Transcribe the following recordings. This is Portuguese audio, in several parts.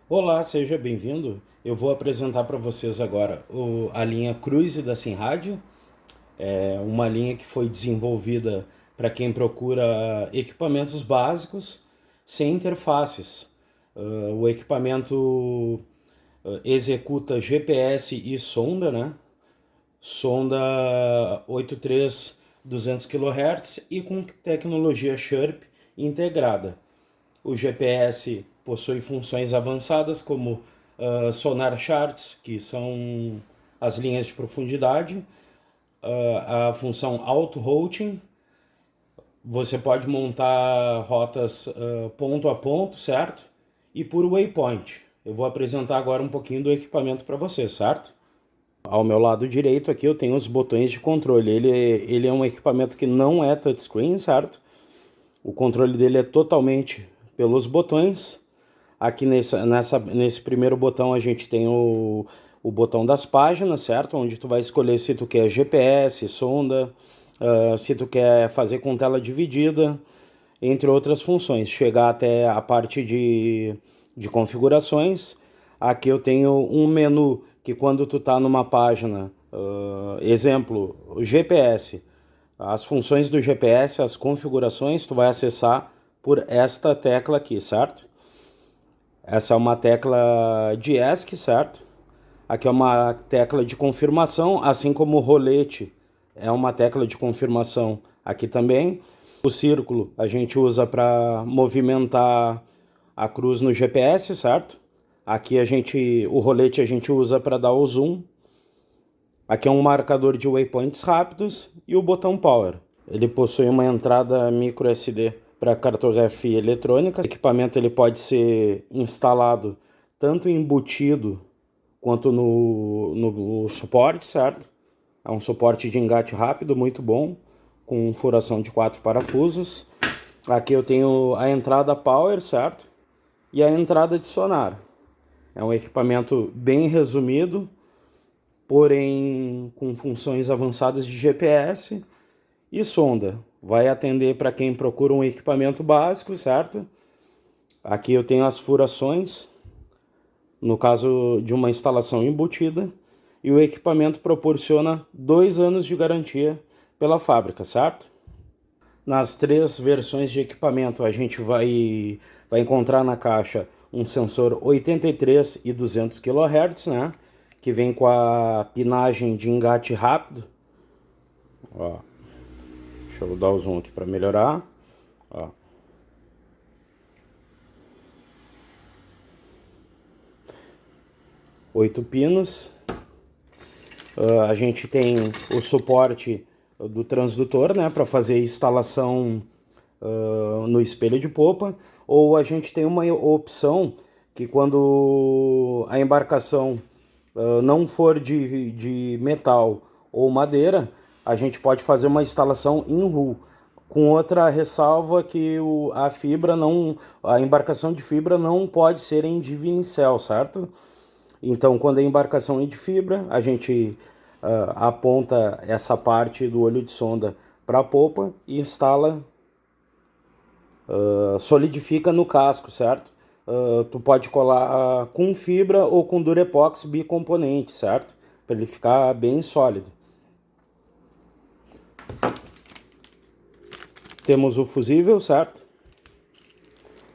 Olá, seja bem-vindo. Eu vou apresentar para vocês agora a linha Cruise da Sinradio. É uma linha que foi desenvolvida para quem procura equipamentos básicos sem interfaces. O equipamento executa GPS e sonda, né? Sonda 83 200 kHz e com tecnologia Sharp integrada. O GPS possui funções avançadas como sonar charts, que são as linhas de profundidade, a função auto-routing. Você pode montar rotas ponto a ponto, certo? E por waypoint. Eu vou apresentar agora um pouquinho do equipamento para você, certo? Ao meu lado direito aqui eu tenho os botões de controle. Ele é um equipamento que não é touchscreen, certo? O controle dele é totalmente pelos botões. Aqui nesse primeiro botão a gente tem o botão das páginas, certo? Onde tu vai escolher se tu quer GPS, sonda, se tu quer fazer com tela dividida, entre outras funções. Chegar até a parte de configurações. Aqui eu tenho um menu que quando tu tá numa página, exemplo, o GPS, as funções do GPS, as configurações, tu vai acessar por esta tecla aqui, certo? Essa é uma tecla de ESC, certo? Aqui é uma tecla de confirmação, assim como o rolete é uma tecla de confirmação aqui também. O círculo a gente usa para movimentar a cruz no GPS, certo? Aqui o rolete a gente usa para dar o zoom. Aqui é um marcador de waypoints rápidos e o botão Power. Ele possui uma entrada micro SD para cartografia eletrônica. O equipamento ele pode ser instalado tanto embutido quanto no suporte, certo? É um suporte de engate rápido, muito bom, com furação de 4 parafusos. Aqui eu tenho a entrada Power, certo? E a entrada de sonar. É um equipamento bem resumido, porém com funções avançadas de GPS e sonda. Vai atender para quem procura um equipamento básico, certo? Aqui eu tenho as furações, no caso de uma instalação embutida, e o equipamento proporciona 2 anos de garantia pela fábrica, certo? Nas três versões de equipamento a gente vai encontrar na caixa um sensor 83 e 200 kHz, né? Que vem com a pinagem de engate rápido. Ó, deixa eu dar o zoom aqui para melhorar. Ó. Oito pinos. A gente tem o suporte do transdutor, né, para fazer instalação no espelho de popa, ou a gente tem uma opção que quando a embarcação não for de metal ou madeira, a gente pode fazer uma instalação em RU, com outra ressalva que a embarcação de fibra não pode ser em divinicel, certo? Então, quando a embarcação é de fibra, a gente aponta essa parte do olho de sonda para a popa e instala, solidifica no casco, certo? Tu pode colar com fibra ou com Durepox bicomponente, certo? Para ele ficar bem sólido. Temos o fusível, certo?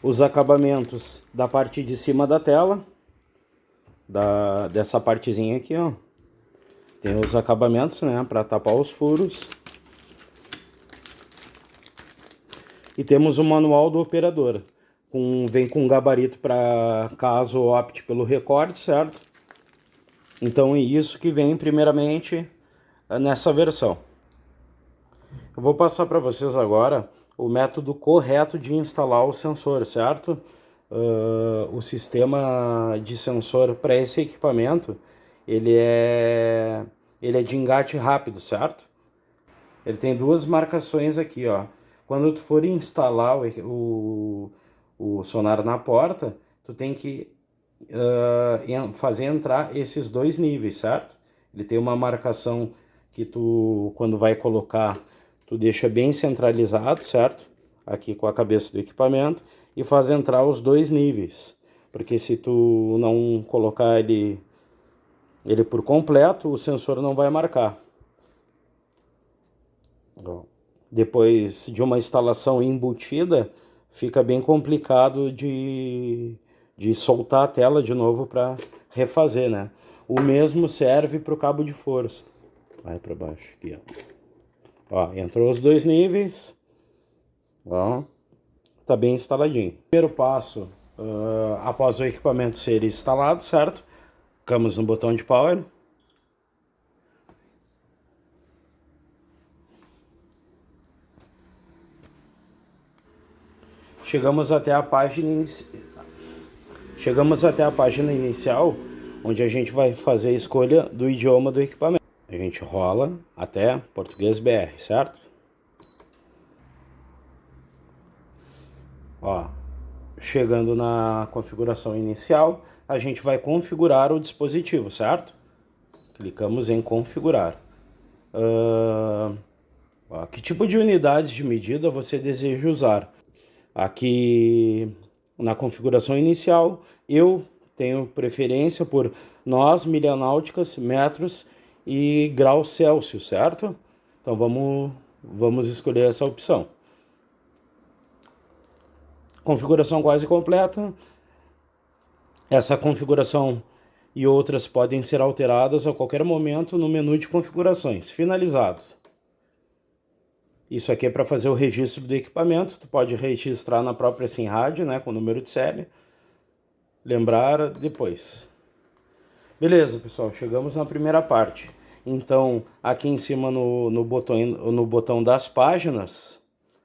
Os acabamentos da parte de cima da tela, dessa partezinha aqui, ó. Tem os acabamentos, né, para tapar os furos. E temos o manual do operador. Vem com gabarito para caso opte pelo recorte, certo? Então é isso que vem primeiramente nessa versão. Eu vou passar para vocês agora o método correto de instalar o sensor, certo? O sistema de sensor para esse equipamento, ele é de engate rápido, certo? Ele tem duas marcações aqui, ó. Quando tu for instalar o sonar na porta, tu tem que fazer entrar esses dois níveis, certo? Ele tem uma marcação que tu, quando vai colocar, tu deixa bem centralizado, certo? Aqui com a cabeça do equipamento, e faz entrar os dois níveis, porque se tu não colocar ele por completo, o sensor não vai marcar. Depois de uma instalação embutida, fica bem complicado de soltar a tela de novo para refazer, né? O mesmo serve para o cabo de força. Vai para baixo aqui, ó. Entrou os dois níveis. Ó, tá bem instaladinho. Primeiro passo, após o equipamento ser instalado, certo? Clicamos no botão de power. Chegamos até a página inicial, onde a gente vai fazer a escolha do idioma do equipamento. A gente rola até português BR, certo? Ó, chegando na configuração inicial, a gente vai configurar o dispositivo, certo? Clicamos em configurar. Que tipo de unidades de medida você deseja usar? Aqui na configuração inicial, eu tenho preferência por nós, milha náuticas, metros e graus Celsius, certo? Então vamos escolher essa opção. Configuração quase completa. Essa configuração e outras podem ser alteradas a qualquer momento no menu de configurações. Finalizado. Isso aqui é para fazer o registro do equipamento. Tu pode registrar na própria SIM-rádio, né, com o número de série. Lembrar depois. Beleza, pessoal, chegamos na primeira parte. Então, aqui em cima no botão das páginas,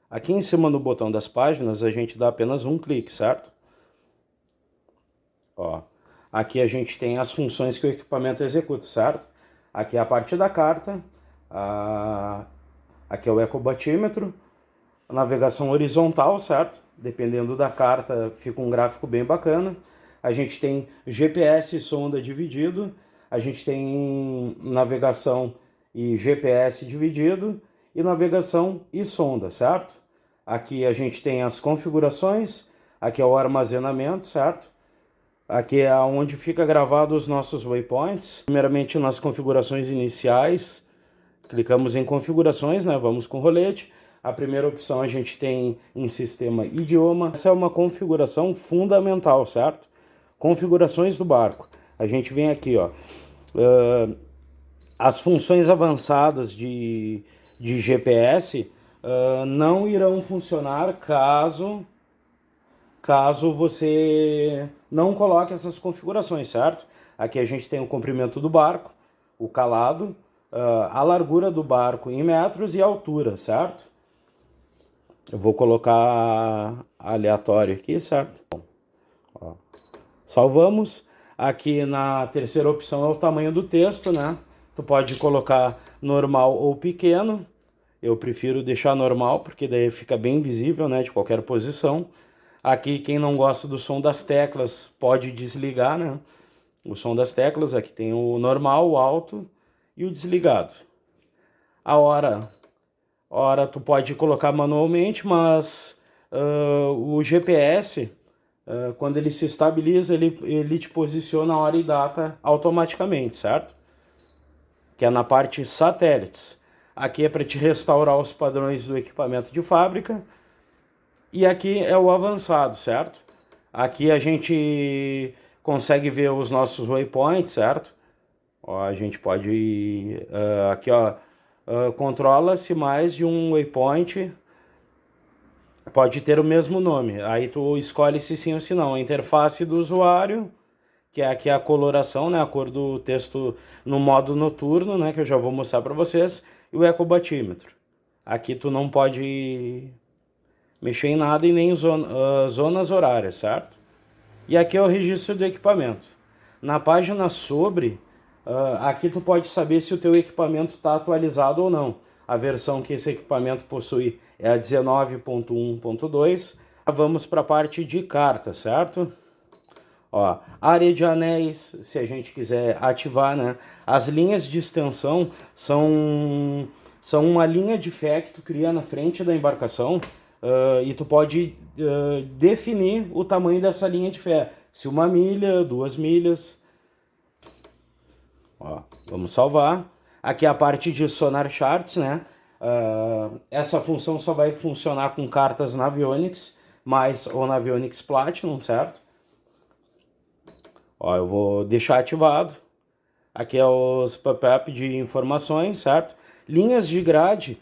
aqui em cima no botão das páginas, a gente dá apenas um clique, certo? Ó, aqui a gente tem as funções que o equipamento executa, certo? Aqui é a parte da carta, aqui é o ecobatímetro, a navegação horizontal, certo? Dependendo da carta, fica um gráfico bem bacana. A gente tem GPS e sonda dividido, a gente tem navegação e GPS dividido e navegação e sonda, certo? Aqui a gente tem as configurações, aqui é o armazenamento, certo? Aqui é onde fica gravado os nossos waypoints. Primeiramente nas configurações iniciais, clicamos em configurações, né? Vamos com o rolete. A primeira opção a gente tem em sistema idioma. Essa é uma configuração fundamental, certo? Configurações do barco. A gente vem aqui, ó. As funções avançadas de GPS não irão funcionar caso você não coloque essas configurações, certo? Aqui a gente tem o comprimento do barco, o calado, a largura do barco em metros e a altura, certo? Eu vou colocar aleatório aqui, certo? Ó. Salvamos. Aqui na terceira opção é o tamanho do texto, né? Tu pode colocar normal ou pequeno. Eu prefiro deixar normal, porque daí fica bem visível, né? De qualquer posição. Aqui, quem não gosta do som das teclas, pode desligar, né? O som das teclas, aqui tem o normal, o alto e o desligado. A hora tu pode colocar manualmente, mas o GPS... quando ele se estabiliza, ele te posiciona a hora e data automaticamente, certo? Que é na parte satélites. Aqui é para te restaurar os padrões do equipamento de fábrica. E aqui é o avançado, certo? Aqui a gente consegue ver os nossos waypoints, certo? Ó, a gente pode... aqui, ó, controla-se mais de um waypoint... Pode ter o mesmo nome, aí tu escolhe se sim ou se não. A interface do usuário, que é aqui a coloração, né, a cor do texto no modo noturno, né, que eu já vou mostrar para vocês, e o ecobatímetro. Aqui tu não pode mexer em nada e nem zonas horárias, certo? E aqui é o registro do equipamento. Na página sobre, aqui tu pode saber se o teu equipamento está atualizado ou não. A versão que esse equipamento possui é a 19.1.2. Vamos para a parte de carta, certo? Ó, área de anéis, se a gente quiser ativar, né? As linhas de extensão são uma linha de fé que tu cria na frente da embarcação e tu pode definir o tamanho dessa linha de fé. Se 1 milha, 2 milhas. Ó, vamos salvar. Aqui é a parte de Sonar Charts, né? Essa função só vai funcionar com cartas Navionics, ou Navionics Platinum, certo? Ó, eu vou deixar ativado. Aqui é os pop-up de informações, certo? Linhas de grade,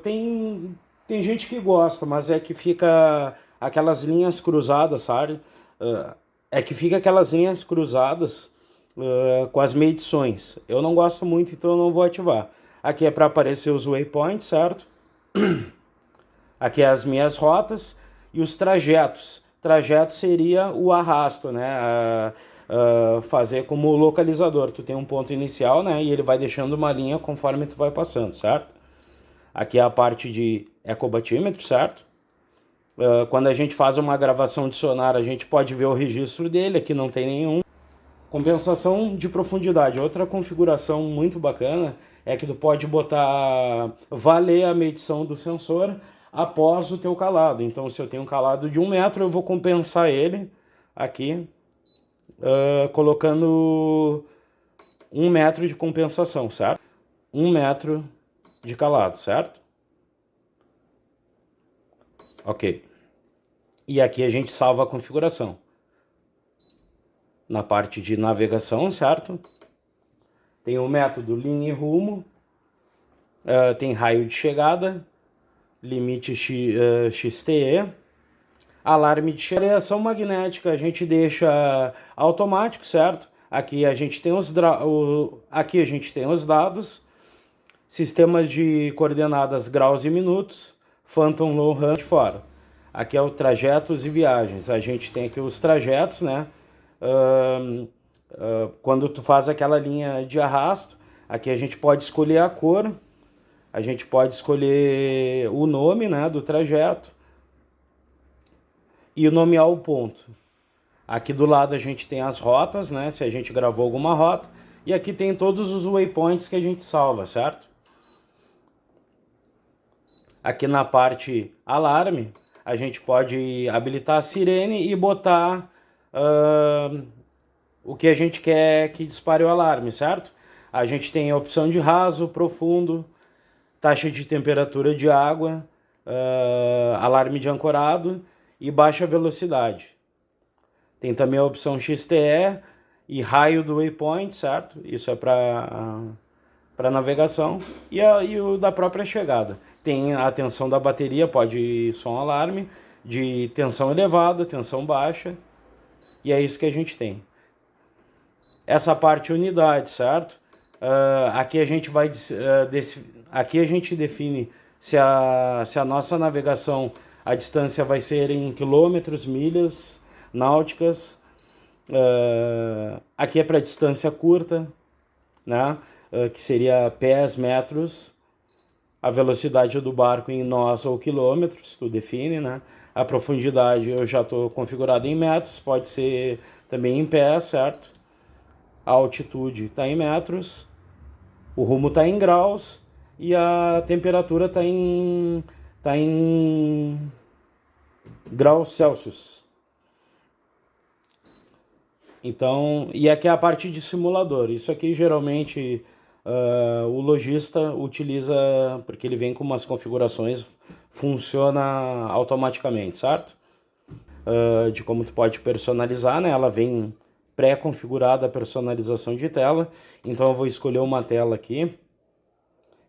tem gente que gosta, mas é que fica aquelas linhas cruzadas, sabe? É que fica aquelas linhas cruzadas com as medições. Eu não gosto muito, então eu não vou ativar. Aqui é para aparecer os waypoints, certo? Aqui é as minhas rotas e os trajetos. Trajeto seria o arrasto, né? Fazer como localizador. Tu tem um ponto inicial, né? E ele vai deixando uma linha conforme tu vai passando, certo? Aqui é a parte de ecobatímetro, certo? Quando a gente faz uma gravação de sonar, a gente pode ver o registro dele. Aqui não tem nenhum. Compensação de profundidade. Outra configuração muito bacana é que tu pode valer a medição do sensor após o teu calado. Então, se eu tenho um calado de 1 metro, eu vou compensar ele aqui, colocando 1 metro de compensação, certo? 1 metro de calado, certo? Ok. E aqui a gente salva a configuração. Na parte de navegação, certo? Tem o método linha e rumo, tem raio de chegada, limite XTE, alarme de reação magnética a gente deixa automático, certo? Aqui a gente tem os dados, sistemas de coordenadas graus e minutos, Phantom Low Run de fora. Aqui é o trajetos e viagens. A gente tem aqui os trajetos, né? Quando tu faz aquela linha de arrasto, aqui a gente pode escolher a cor, a gente pode escolher o nome, né, do trajeto e nomear o ponto. Aqui do lado a gente tem as rotas, né, se a gente gravou alguma rota, e aqui tem todos os waypoints que a gente salva, certo? Aqui na parte alarme, a gente pode habilitar a sirene e botar o que a gente quer que dispare o alarme, certo? A gente tem a opção de raso, profundo, taxa de temperatura de água, alarme de ancorado e baixa velocidade. Tem também a opção XTE e raio do waypoint, certo? Isso é para navegação e o da própria chegada. Tem a tensão da bateria, pode som alarme, de tensão elevada, tensão baixa, e é isso que a gente tem. Essa parte unidade, certo? Aqui a gente vai aqui a gente define se a nossa navegação, a distância vai ser em quilômetros, milhas náuticas. Aqui é para distância curta, né? Que seria pés, metros. A velocidade do barco em nós ou quilômetros, tu define, né? A profundidade eu já estou configurado em metros, pode ser também em pés, certo? A altitude está em metros, o rumo está em graus e a temperatura está em graus Celsius. Então, e aqui é a parte de simulador. Isso aqui geralmente o lojista utiliza porque ele vem com umas configurações, funciona automaticamente, certo? De como tu pode personalizar, né? Ela vem pré-configurada a personalização de tela. Então eu vou escolher uma tela aqui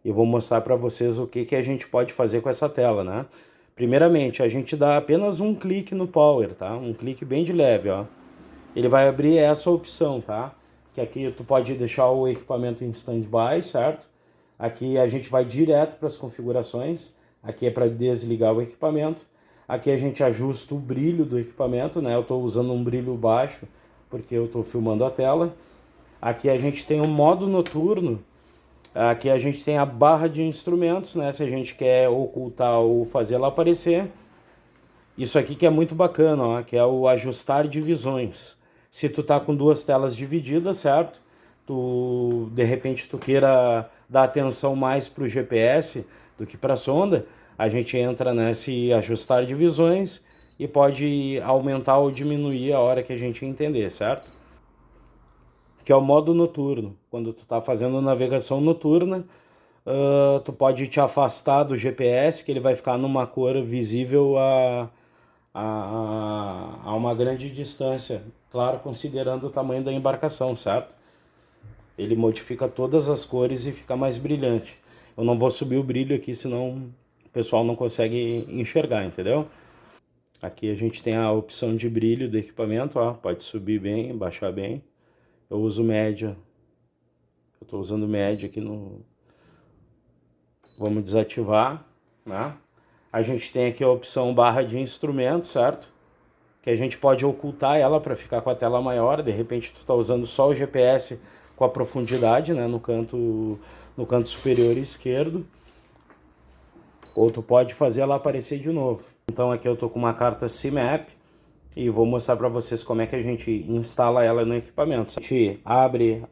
e vou mostrar para vocês o que a gente pode fazer com essa tela, né? Primeiramente, a gente dá apenas um clique no Power, tá? Um clique bem de leve, ó. Ele vai abrir essa opção, tá? Que aqui tu pode deixar o equipamento em standby, certo? Aqui a gente vai direto para as configurações. Aqui é para desligar o equipamento. Aqui a gente ajusta o brilho do equipamento, né? Eu estou usando um brilho baixo porque eu estou filmando a tela. Aqui a gente tem o modo noturno. Aqui a gente tem a barra de instrumentos, né? Se a gente quer ocultar ou fazer ela aparecer. Isso aqui que é muito bacana, ó, que é o ajustar divisões. Se tu tá com duas telas divididas, certo? De repente tu queira dar atenção mais pro GPS do que para a sonda, a gente entra nesse ajustar divisões e pode aumentar ou diminuir a hora que a gente entender, certo? Que é o modo noturno. Quando tu tá fazendo navegação noturna, tu pode te afastar do GPS, que ele vai ficar numa cor visível a uma grande distância, claro, considerando o tamanho da embarcação, certo? Ele modifica todas as cores e fica mais brilhante. Eu não vou subir o brilho aqui, senão o pessoal não consegue enxergar, entendeu? Aqui a gente tem a opção de brilho do equipamento, ó, pode subir bem, baixar bem. Eu uso média. Eu estou usando média aqui no... Vamos desativar, né? A gente tem aqui a opção barra de instrumento, certo? Que a gente pode ocultar ela para ficar com a tela maior. De repente tu está usando só o GPS com a profundidade, né? No canto superior esquerdo. Ou tu pode fazer ela aparecer de novo. Então aqui eu tô com uma carta CMAP e vou mostrar para vocês como é que a gente instala ela no equipamento. A gente abre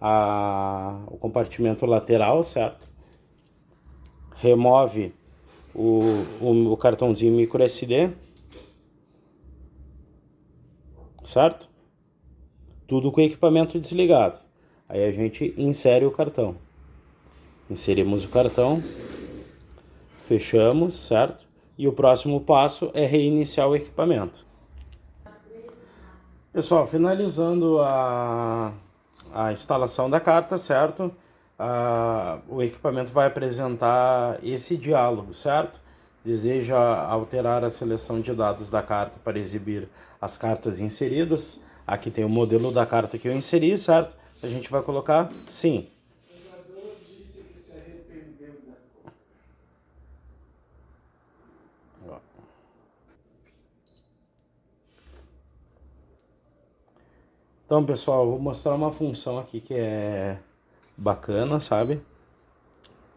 o compartimento lateral, certo? Remove o cartãozinho micro SD, certo? Tudo com o equipamento desligado. Aí a gente insere o cartão. Inserimos o cartão, fechamos, certo? E o próximo passo é reiniciar o equipamento. Pessoal, finalizando a instalação da carta, certo? O equipamento vai apresentar esse diálogo, certo? Deseja alterar a seleção de dados da carta para exibir as cartas inseridas. Aqui tem o modelo da carta que eu inseri, certo? A gente vai colocar sim. Então, pessoal, eu vou mostrar uma função aqui que é bacana, sabe?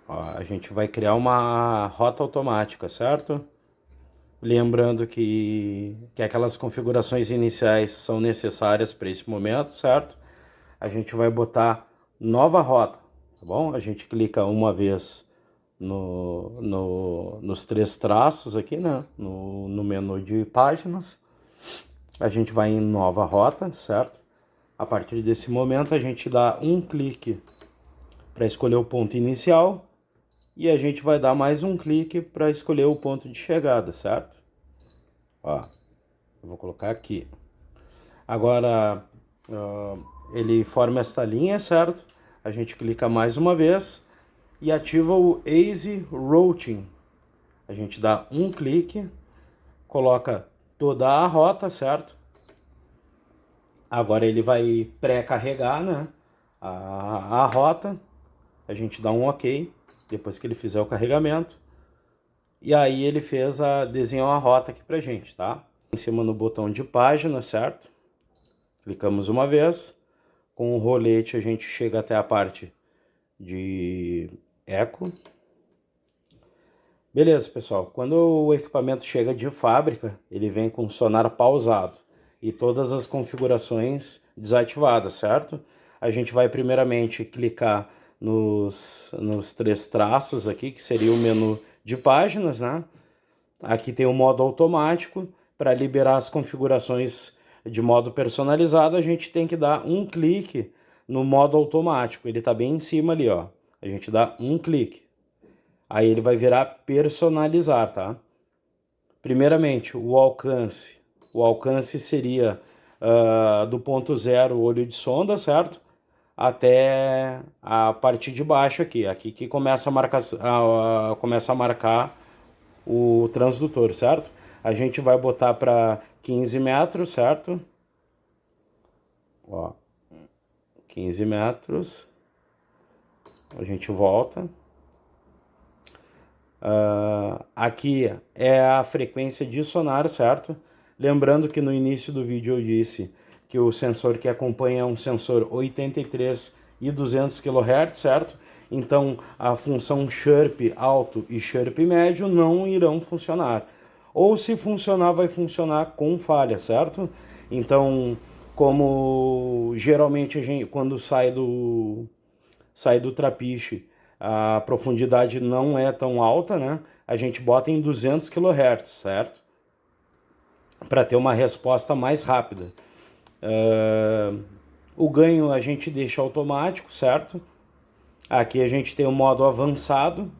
Ó, a gente vai criar uma rota automática, certo? Lembrando que aquelas configurações iniciais são necessárias para esse momento, certo? A gente vai botar nova rota, tá bom? A gente clica uma vez nos três traços aqui, né? No menu de páginas. A gente vai em nova rota, certo? A partir desse momento a gente dá um clique para escolher o ponto inicial e a gente vai dar mais um clique para escolher o ponto de chegada, certo? Ó, eu vou colocar aqui. Agora ele forma esta linha, certo? A gente clica mais uma vez e ativa o Easy Routing. A gente dá um clique, coloca toda a rota, certo? Agora ele vai pré-carregar, né, a rota. A gente dá um OK depois que ele fizer o carregamento. E aí ele desenhou a rota aqui pra gente, tá? Em cima no botão de página, certo? Clicamos uma vez. Com o rolete a gente chega até a parte de eco. Beleza, pessoal. Quando o equipamento chega de fábrica, ele vem com sonar pausado e todas as configurações desativadas, certo? A gente vai primeiramente clicar nos três traços aqui, que seria o menu de páginas, né? Aqui tem o modo automático. Para liberar as configurações de modo personalizado, a gente tem que dar um clique no modo automático. Ele está bem em cima ali, ó. A gente dá um clique. Aí ele vai virar personalizar, tá? Primeiramente, o alcance. O alcance seria do ponto zero, olho de sonda, certo? Até a parte de baixo aqui. Aqui que começa a marcar o transdutor, certo? A gente vai botar para 15 metros, certo? Ó, 15 metros. A gente volta. Aqui é a frequência de sonar, certo? Lembrando que no início do vídeo eu disse que o sensor que acompanha é um sensor 83 e 200 kHz, certo? Então a função chirp alto e chirp médio não irão funcionar. Ou se funcionar, vai funcionar com falha, certo? Então, como geralmente a gente, quando sai do trapiche, a profundidade não é tão alta, né? A gente bota em 200 kHz, certo? para ter uma resposta mais rápida. O ganho a gente deixa automático, certo? Aqui a gente tem o modo avançado.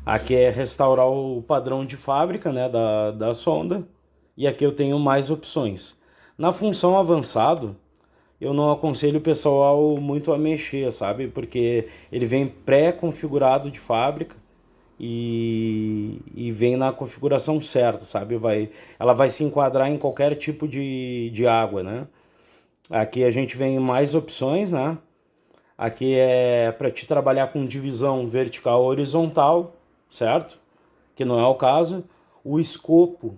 Aqui é restaurar o padrão de fábrica, né, da sonda. E aqui eu tenho mais opções. Na função avançado, eu não aconselho o pessoal muito a mexer, sabe? Porque ele vem pré-configurado de fábrica e vem na configuração certa, sabe? Ela vai se enquadrar em qualquer tipo de água, né? Aqui a gente vem mais opções, né? Aqui é para te trabalhar com divisão vertical ou horizontal, certo? Que não é o caso. O escopo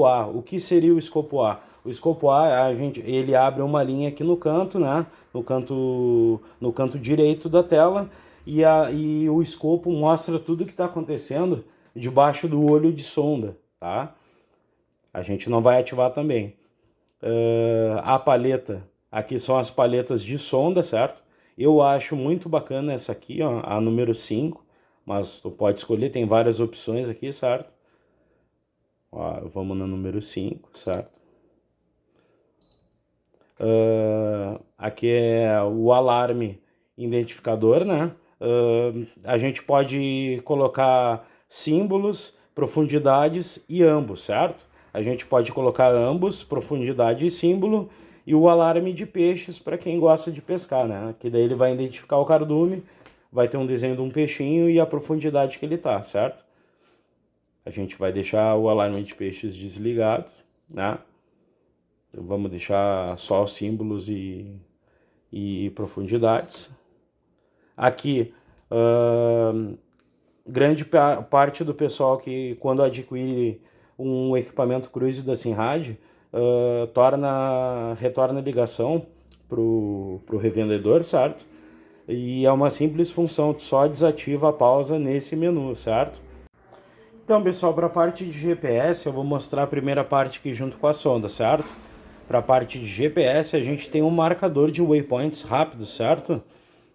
A. O que seria o escopo A? O escopo A, ele abre uma linha aqui no canto, né? No canto direito da tela, e o escopo mostra tudo o que está acontecendo debaixo do olho de sonda, tá? A gente não vai ativar também. A paleta, aqui são as paletas de sonda, certo? Eu acho muito bacana essa aqui, ó, a número 5, mas tu pode escolher, tem várias opções aqui, certo? Ó, vamos na número 5, certo? Aqui é o alarme identificador, né? A gente pode colocar símbolos, profundidades e ambos, certo? A gente pode colocar ambos, profundidade e símbolo, e o alarme de peixes para quem gosta de pescar, né? Que daí ele vai identificar o cardume, vai ter um desenho de um peixinho e a profundidade que ele tá, certo? A gente vai deixar o alarme de peixes desligado, né? Vamos deixar só os símbolos e profundidades. Aqui, grande parte do pessoal que quando adquire um equipamento cruise da Simrad, retorna a ligação pro revendedor, certo? E é uma simples função, tu só desativa a pausa nesse menu, certo? Então, pessoal, para a parte de GPS, eu vou mostrar a primeira parte aqui junto com a sonda, certo? Para a parte de GPS, a gente tem um marcador de waypoints rápido, certo?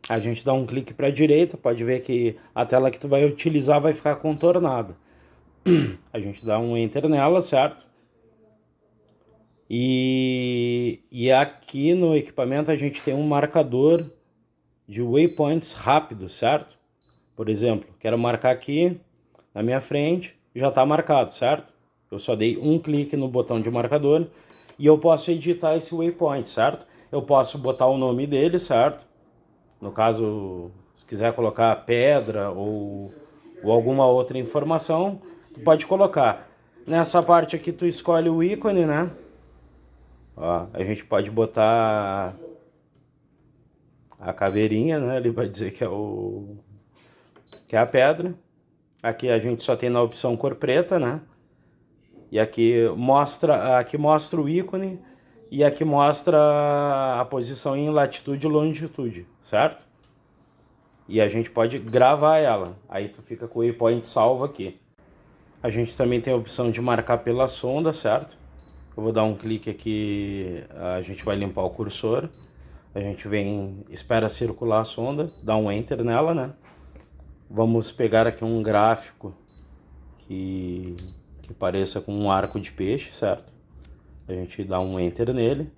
A gente dá um clique para a direita, pode ver que a tela que tu vai utilizar vai ficar contornada. A gente dá um Enter nela, certo? E aqui no equipamento a gente tem um marcador de waypoints rápido, certo? Por exemplo, quero marcar aqui na minha frente, já está marcado, certo? Eu só dei um clique no botão de marcador e eu posso editar esse waypoint, certo? Eu posso botar o nome dele, certo? No caso, se quiser colocar pedra ou alguma outra informação, tu pode colocar. Nessa parte aqui tu escolhe o ícone, né? Ó, a gente pode botar a caveirinha, né? Ele vai dizer que é a pedra. Aqui a gente só tem na opção cor preta, né? E aqui mostra o ícone e aqui mostra a posição em latitude e longitude, certo? E a gente pode gravar ela. Aí tu fica com o waypoint salvo aqui. A gente também tem a opção de marcar pela sonda, certo? Eu vou dar um clique aqui, a gente vai limpar o cursor. A gente espera circular a sonda, dá um Enter nela, né? Vamos pegar aqui um gráfico que pareça com um arco de peixe, certo? A gente dá um Enter nele.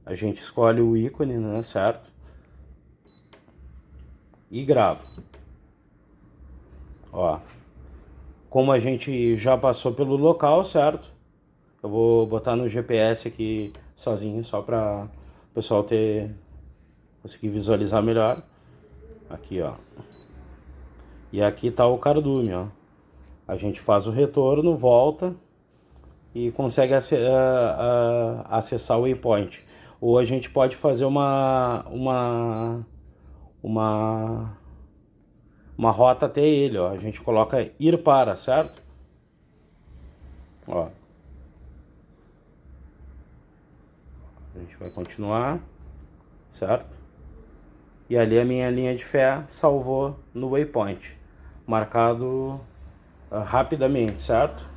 A gente escolhe o ícone, né, certo? E grava. Ó, como a gente já passou pelo local, certo? Eu vou botar no GPS aqui sozinho, só para o pessoal conseguir visualizar melhor. Aqui, ó. E aqui tá o cardume, ó. A gente faz o retorno, volta e consegue acessar o waypoint. Ou a gente pode fazer uma rota até ele, ó. A gente coloca ir para, certo? Ó. A gente vai continuar, certo? E ali a minha linha de fé salvou no waypoint, marcado rapidamente, certo?